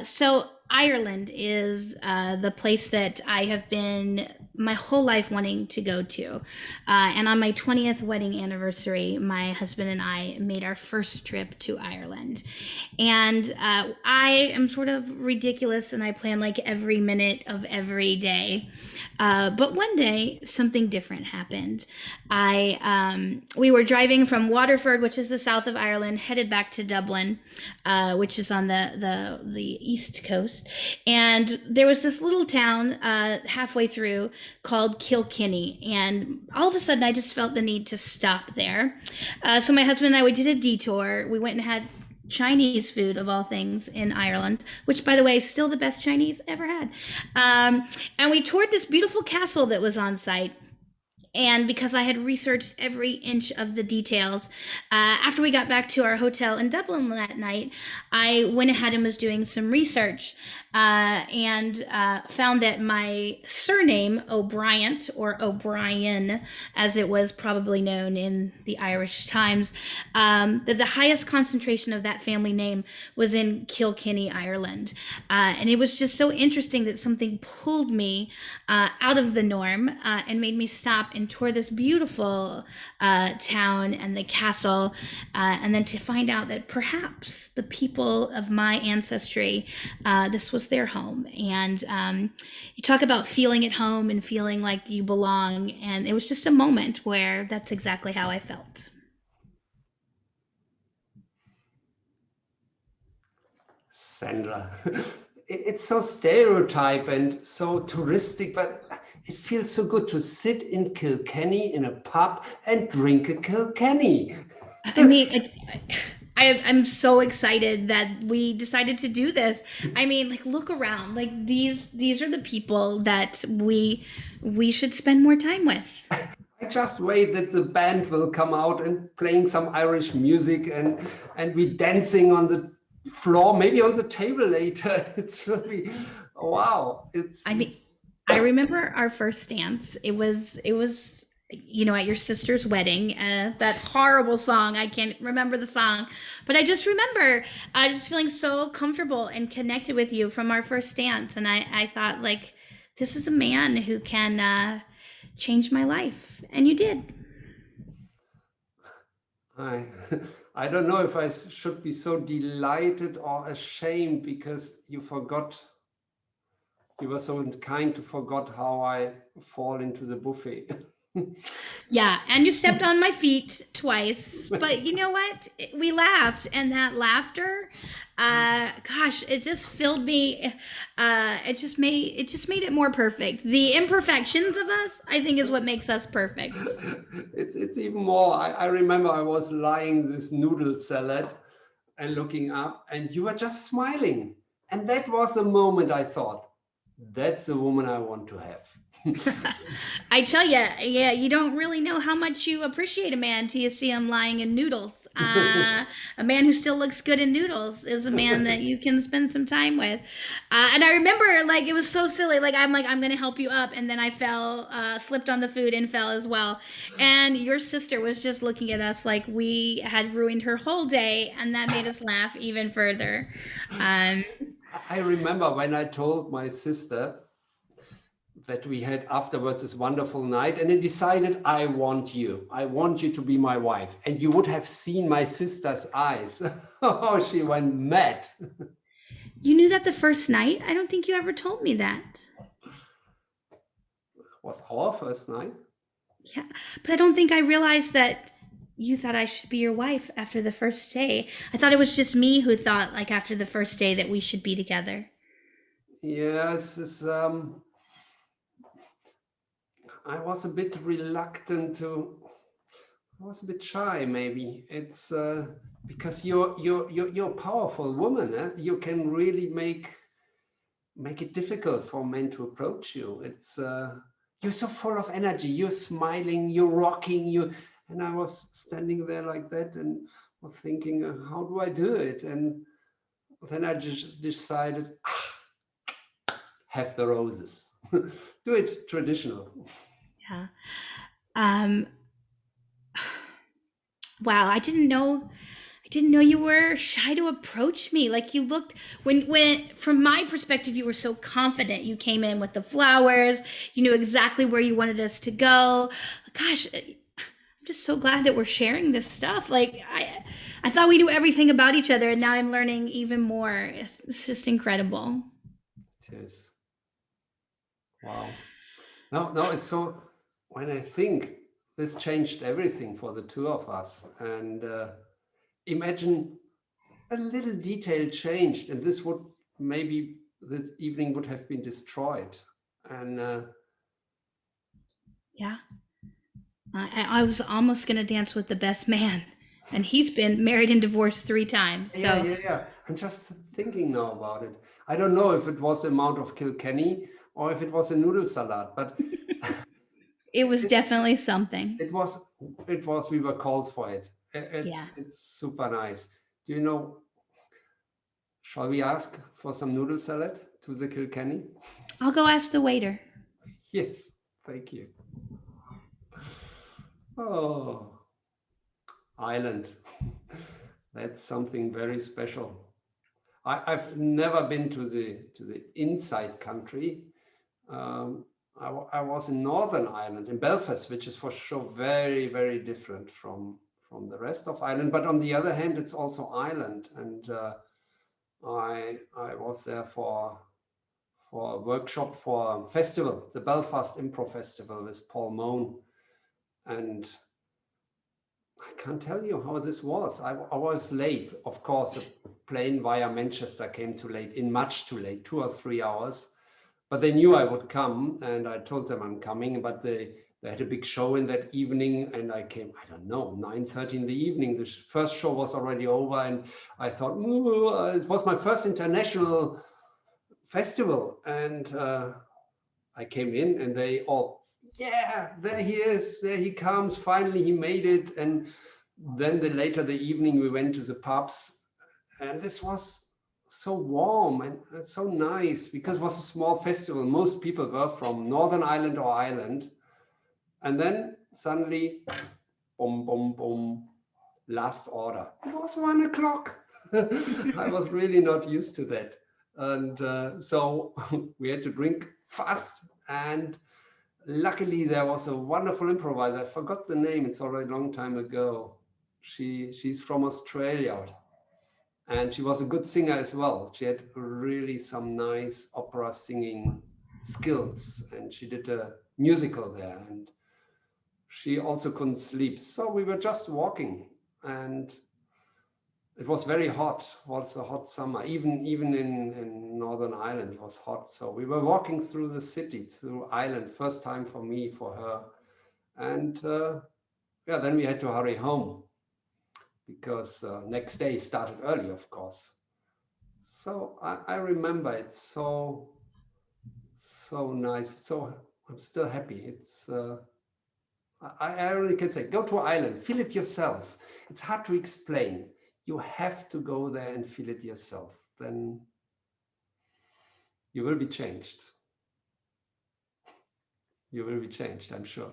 So Ireland is the place that I have been my whole life wanting to go to. And on my 20th wedding anniversary, my husband and I made our first trip to Ireland. And I am sort of ridiculous and I plan like every minute of every day. But one day, something different happened. We were driving from Waterford, which is the south of Ireland, headed back to Dublin, which is on the east coast. And there was this little town halfway through called Kilkenny, and all of a sudden, I just felt the need to stop there. So my husband and I, we did a detour. We went and had Chinese food of all things in Ireland, which, by the way, is still the best Chinese ever had. And we toured this beautiful castle that was on site. And because I had researched every inch of the details, after we got back to our hotel in Dublin that night, I went ahead and was doing some research and found that my surname, O'Bryant, or O'Brien, as it was probably known in the Irish Times, that the highest concentration of that family name was in Kilkenny, Ireland. And it was just so interesting that something pulled me out of the norm and made me stop and tour this beautiful town and the castle, and then to find out that perhaps the people of my ancestry, this was their home. And you talk about feeling at home and feeling like you belong, and it was just a moment where that's exactly how I felt. Sandra. It's so stereotype and so touristic, but it feels so good to sit in Kilkenny in a pub and drink a Kilkenny. I mean, I'm so excited that we decided to do this. I mean, like, look around. Like, these are the people that we should spend more time with. I just wait that the band will come out and playing some Irish music and we dancing on the floor, maybe on the table later. It's really wow. I mean, I remember our first dance. It was at your sister's wedding. That horrible song. I can't remember the song, but I just remember just feeling so comfortable and connected with you from our first dance. And I thought, like, this is a man who can change my life, and you did. I I don't know if I should be so delighted or ashamed because you were so kind to forgot how I fall into the buffet. Yeah, and you stepped on my feet twice, but you know what? We laughed, and that laughter, gosh, it just filled me. It just made it more perfect. The imperfections of us, I think, is what makes us perfect. It's even more. I remember I was lying this noodle salad and looking up, and you were just smiling. And that was a moment I thought, that's the woman I want to have. I tell you, yeah, you don't really know how much you appreciate a man till you see him lying in noodles. A man who still looks good in noodles is a man that you can spend some time with. And I remember, like, it was so silly. Like, I'm going to help you up. And then I fell, slipped on the food and fell as well. And your sister was just looking at us like we had ruined her whole day. And that made us laugh even further. Um, I remember when I told my sister that we had afterwards this wonderful night and I decided I want you to be my wife, and you would have seen my sister's eyes. Oh, she went mad. you knew that the first night? I don't think you ever told me that. Was our first night. Yeah, but I don't think I realized that you thought I should be your wife after the first day. I thought it was just me who thought, like, after the first day that we should be together. Yes, I was a bit reluctant to. I was a bit shy, maybe. It's because you're a powerful woman. Eh? You can really make it difficult for men to approach you. It's you're so full of energy. You're smiling. You're rocking. And I was standing there like that and was thinking, how do I do it? And then I just decided, have the roses. Do it traditional. Yeah. Um, wow, I didn't know. I didn't know you were shy to approach me. Like you looked when from my perspective you were so confident. You came in with the flowers. You knew exactly where you wanted us to go. Gosh, I'm just so glad that we're sharing this stuff. Like I thought we knew everything about each other and now I'm learning even more. It's just incredible. It is. Wow. No, no, it's so, when I think this changed everything for the two of us. And imagine a little detail changed, and this would maybe, this evening would have been destroyed. And Yeah. I was almost going to dance with the best man. And he's been married and divorced 3 times. yeah, So yeah, yeah. I'm just thinking now about it. I don't know if it was the amount of Kilkenny or if it was a noodle salad, but it was it, definitely something. it was, we were called for it. Yeah. It's super nice. Do you know, shall we ask for some noodle salad to the Kilkenny? I'll go ask the waiter. Yes, thank you. Oh, Ireland. That's something very special. I've never been to the inside country. Um, I was in Northern Ireland, in Belfast, which is for sure very, very different from the rest of Ireland. But on the other hand, it's also Ireland, and I was there for a workshop for a festival, the Belfast Improv Festival with Paul Moan, and I can't tell you how this was. I was late. Of course, a plane via Manchester came too late, in much too late, 2 or 3 hours. But they knew I would come, and I told them I'm coming. But they had a big show in that evening, and I came, I don't know, 9:30 in the evening. The first show was already over, and I thought, "Ooh," it was my first international festival. And I came in, and they all, yeah, there he is, there he comes. Finally, he made it. And then later the evening, we went to the pubs, and this was so warm and so nice because it was a small festival. Most people were from Northern Ireland or Ireland. And then suddenly, boom, boom, boom, last order. It was 1 o'clock. I was really not used to that. And so we had to drink fast. And luckily, there was a wonderful improviser. I forgot the name. It's already a long time ago. She's from Australia, and she was a good singer as well. She had really some nice opera singing skills, and she did a musical there, and she also couldn't sleep. So we were just walking, and it was very hot. It was a hot summer. Even in Northern Ireland, it was hot. So we were walking through the city, through Ireland, first time for me, for her. And yeah, then we had to hurry home because next day started early, of course. So I remember it so nice. So I'm still happy. It's I only can say, go to Ireland, feel it yourself. It's hard to explain. You have to go there and feel it yourself. Then you will be changed. You will be changed, I'm sure.